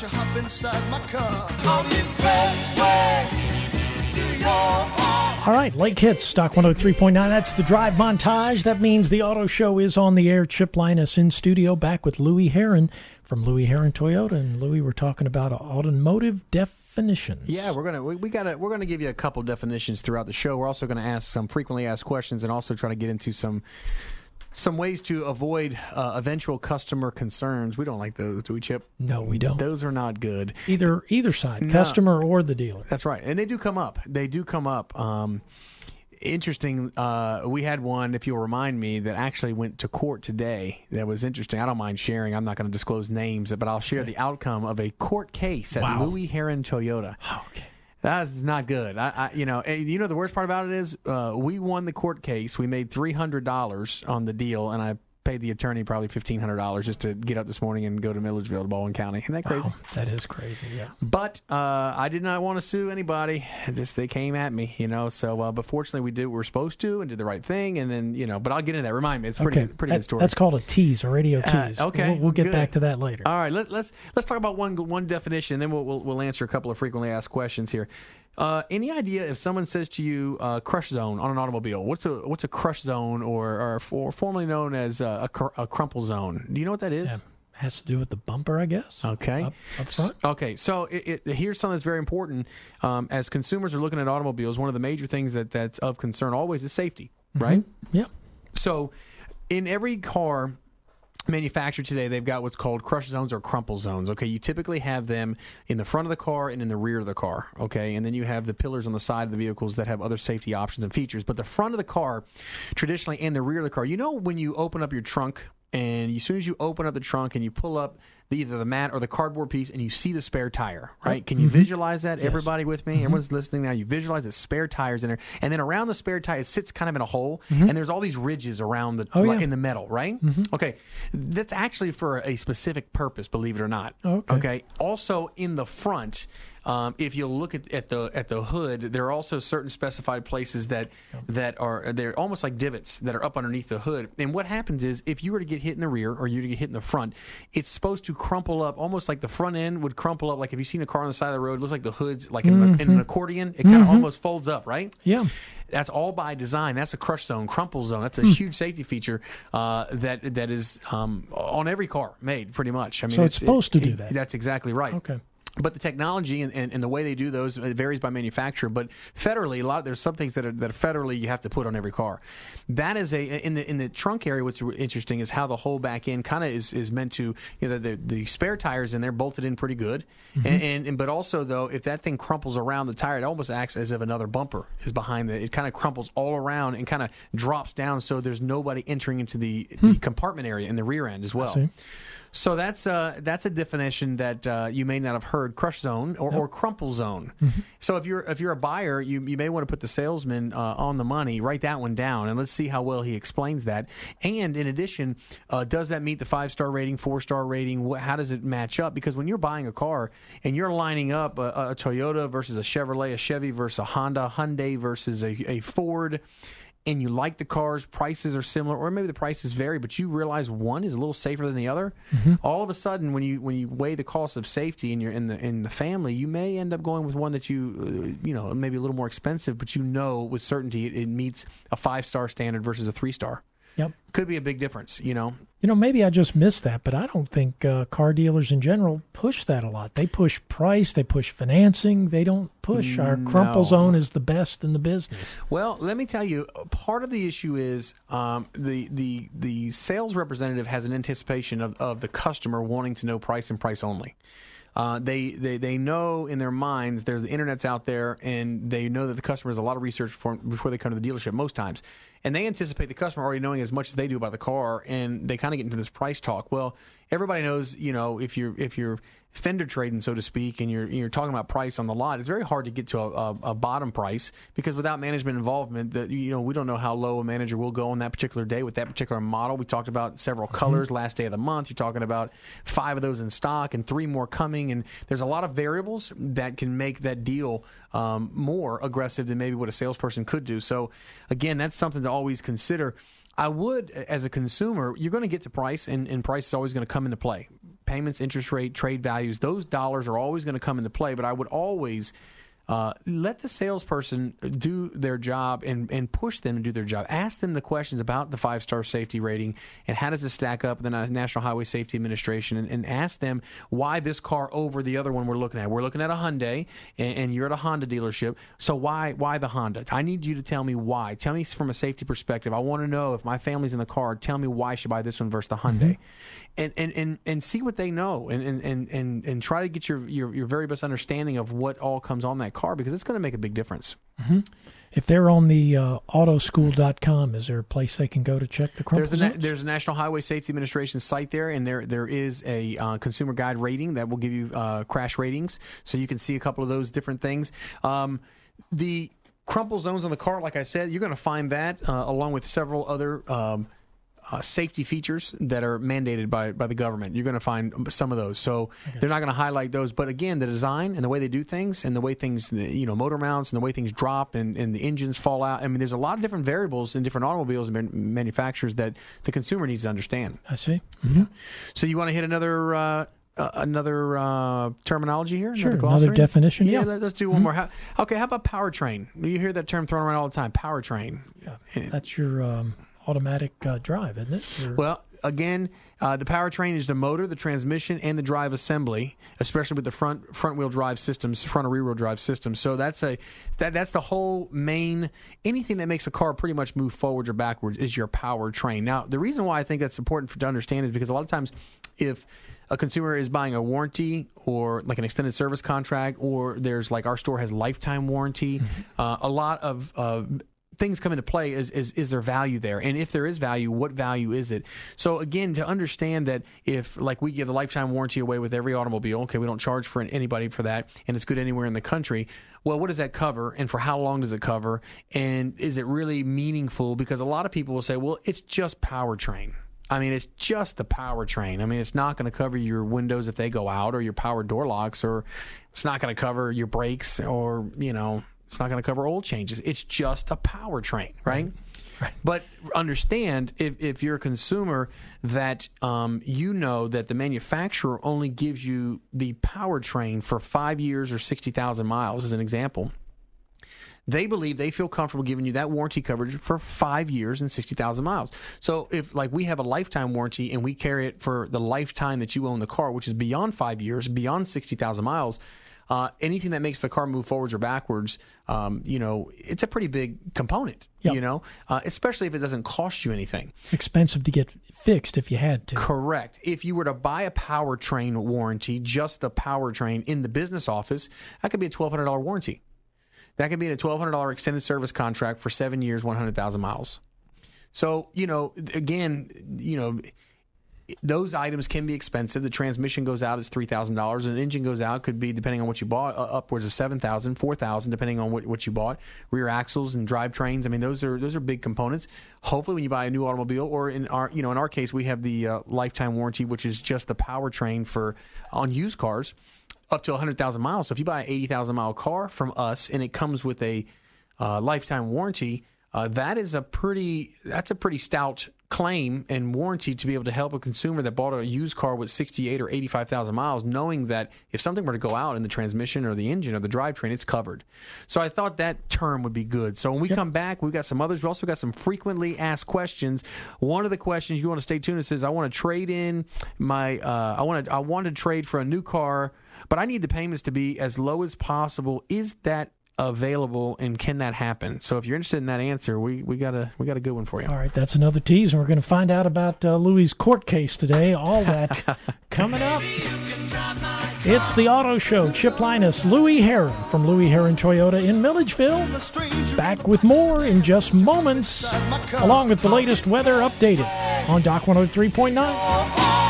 you hop inside my car on the expressway to your heart. All right, Lake Hits, Stock 103.9. That's the drive montage. That means the auto show is on the air. Chip Lyness in studio, back with Louie Herron from Louie Herron Toyota. And Louie, we're talking about automotive definitions. Yeah, we're gonna give you a couple definitions throughout the show. We're also gonna ask some frequently asked questions and also try to get into some ways to avoid eventual customer concerns. We don't like those, do we, Chip? No, we don't. Those are not good. Either side, customer or the dealer. That's right. And they do come up. Interesting. We had one, if you'll remind me, that actually went to court today. That was interesting. I don't mind sharing. I'm not going to disclose names, but I'll share the outcome of a court case at Louie Herron Toyota. Okay. That's not good. The worst part about it is we won the court case. We made $300 on the deal, and I paid the attorney probably $1,500 just to get up this morning and go to Milledgeville to Baldwin County. Isn't that crazy? Wow, that is crazy, yeah. But I did not want to sue anybody. They came at me, So, but fortunately, we did what we were supposed to and did the right thing. And then, But I'll get into that. Remind me, it's pretty good story. That's called a tease, a radio tease. Okay, we'll get back to that later. All right, let's talk about one definition, and then we'll answer a couple of frequently asked questions here. Any idea if someone says to you crush zone on an automobile? What's a crush zone or formerly known as a crumple zone? Do you know what that is? Yeah. Has to do with the bumper, I guess. Okay. Up front. Okay. So here's something that's very important. As consumers are looking at automobiles, one of the major things that's of concern always is safety, right? Mm-hmm. Yeah. So in every car manufactured today, they've got what's called crush zones or crumple zones. Okay, you typically have them in the front of the car and in the rear of the car. Okay, and then you have the pillars on the side of the vehicles that have other safety options and features. But the front of the car, traditionally, and the rear of the car, when you open up your trunk, and as soon as you open up the trunk and you pull up either the mat or the cardboard piece and you see the spare tire, right? Can you visualize that? Yes. Everybody with me? Everyone's listening now. You visualize the spare tires in there. And then around the spare tire, it sits kind of in a hole, and there's all these ridges around in the metal, right? Okay. That's actually for a specific purpose, believe it or not. Okay. Also, in the front, if you look at the hood, there are also certain specified places they're almost like divots that are up underneath the hood. And what happens is if you were to get hit in the rear or you were to get hit in the front, it's supposed to crumple up almost like the front end would crumple up. Like if you've seen a car on the side of the road, it looks like the hood's like in an accordion. It kind of almost folds up, right? Yeah. That's all by design. That's a crush zone, crumple zone. That's a huge safety feature that is on every car made, pretty much. I mean, so it's supposed to do that. That's exactly right. Okay. But the technology and the way they do those, it varies by manufacturer. But federally, there's some things that are federally you have to put on every car. That is in the trunk area. What's interesting is how the whole back end kind of is meant to. The spare tires in there bolted in pretty good, but also though if that thing crumples around the tire, it almost acts as if another bumper is behind it. It kind of crumples all around and kind of drops down, so there's nobody entering into the compartment area in the rear end as well. So that's a definition that you may not have heard: crush zone or crumple zone. So if you're a buyer, you may want to put the salesman on the money. Write that one down, and let's see how well he explains that. And in addition, does that meet the 5-star rating, 4-star rating? How does it match up? Because when you're buying a car and you're lining up a Toyota versus a Chevrolet, a Chevy versus a Honda, Hyundai versus a Ford, and you like the cars, prices are similar, or maybe the prices vary, but you realize one is a little safer than the other. All of a sudden, when you weigh the cost of safety and you're in the family, you may end up going with one that maybe a little more expensive, but with certainty it meets a 5-star standard versus a 3-star. Yep. Could be a big difference, Maybe I just missed that, but I don't think car dealers in general push that a lot. They push price, they push financing. They don't push our crumple zone is the best in the business. Well, let me tell you, part of the issue is the sales representative has an anticipation of the customer wanting to know price and price only. They know in their minds the internet's out there, and they know that the customer has a lot of research before they come to the dealership most times. And they anticipate the customer already knowing as much as they do about the car, and they kind of get into this price talk. Well, everybody knows, if you're fender trading, so to speak, and you're talking about price on the lot, it's very hard to get to a bottom price, because without management involvement, we don't know how low a manager will go on that particular day with that particular model. We talked about several colors last day of the month. You're talking about 5 of those in stock and 3 more coming, and there's a lot of variables that can make that deal more aggressive than maybe what a salesperson could do. So again, that's something to always consider. I would, as a consumer, you're going to get to price, and price is always going to come into play. payments, interest rate, trade values, those dollars are always going to come into play. But I would always let the salesperson do their job and push them to do their job. Ask them the questions about the 5-star safety rating and how does it stack up with the National Highway Safety Administration, and ask them why this car over the other one we're looking at. We're looking at a Hyundai, and you're at a Honda dealership. So why the Honda? I need you to tell me why. Tell me from a safety perspective. I want to know if my family's in the car. Tell me why I should buy this one versus the Hyundai. And see what they know, and try to get your very best understanding of what all comes on that car, because it's going to make a big difference. Mm-hmm. If they're on the autoschool.com, is there a place they can go to check the Crumple zones? There's a National Highway Safety Administration site there, and there is a consumer guide rating that will give you crash ratings, so you can see a couple of those different things. The Crumple zones on the car, like I said, you're going to find that along with several other safety features that are mandated by the government. You're going to find some of those. So they're not going to highlight those. But again, the design and the way they do things and the way things, motor mounts and the way things drop and the engines fall out. I mean, there's a lot of different variables in different automobiles and manufacturers that the consumer needs to understand. I see. Mm-hmm. So you want to hit another terminology here? Sure, another definition. Yeah, let's do one more. How about powertrain? You hear that term thrown around all the time, powertrain. Yeah, that's your automatic drive, isn't it? Well, again, the powertrain is the motor, the transmission, and the drive assembly, especially with the front wheel drive systems, front or rear wheel drive systems. So that's the whole main, anything that makes a car pretty much move forwards or backwards is your powertrain. Now, the reason why I think that's important to understand is because a lot of times if a consumer is buying a warranty or like an extended service contract, or there's like our store has lifetime warranty, a lot of things come into play. Is there value there? And if there is value, what value is it? So again, to understand that if like we give the lifetime warranty away with every automobile, okay, we don't charge for anybody for that, and it's good anywhere in the country. Well, what does that cover, and for how long does it cover, and is it really meaningful? Because a lot of people will say, well, it's just powertrain. I mean, it's just the powertrain. I mean, it's not going to cover your windows if they go out, or your power door locks, or it's not going to cover your brakes, or it's not going to cover oil changes. It's just a powertrain, right? Right. But understand, if you're a consumer, that you know that the manufacturer only gives you the powertrain for 5 years or 60,000 miles, as an example. They feel comfortable giving you that warranty coverage for 5 years and 60,000 miles. So if like we have a lifetime warranty and we carry it for the lifetime that you own the car, which is beyond 5 years, beyond 60,000 miles, anything that makes the car move forwards or backwards, it's a pretty big component, especially if it doesn't cost you anything. Expensive to get fixed if you had to. Correct. If you were to buy a powertrain warranty, just the powertrain in the business office, that could be a $1,200 warranty. That could be a $1,200 extended service contract for 7 years, 100,000 miles. So, those items can be expensive. The transmission goes out as $3,000. An engine goes out, could be, depending on what you bought, upwards of $7,000, $4,000, depending on what you bought. Rear axles and drivetrains. I mean, those are big components. Hopefully, when you buy a new automobile, or in our case, we have the lifetime warranty, which is just the powertrain on used cars, up to 100,000 miles. So if you buy an 80,000 mile car from us and it comes with a lifetime warranty, that's a pretty stout claim and warranty to be able to help a consumer that bought a used car with 68 or 85,000 miles, knowing that if something were to go out in the transmission or the engine or the drivetrain, it's covered. So I thought that term would be good. So when we come back, we've got some others. We also got some frequently asked questions. One of the questions you want to stay tuned to says, I want to trade in my I want to trade for a new car, but I need the payments to be as low as possible. Is that available, and can that happen? So if you're interested in that answer, we got a good one for you. All right, that's another tease, and we're going to find out about Louie's court case today. All that coming up. It's the Auto Show. Chip Lyness, Louie Herron from Louie Herron Toyota in Milledgeville. Back with more in just moments, along with the latest weather updated on Doc 103.9.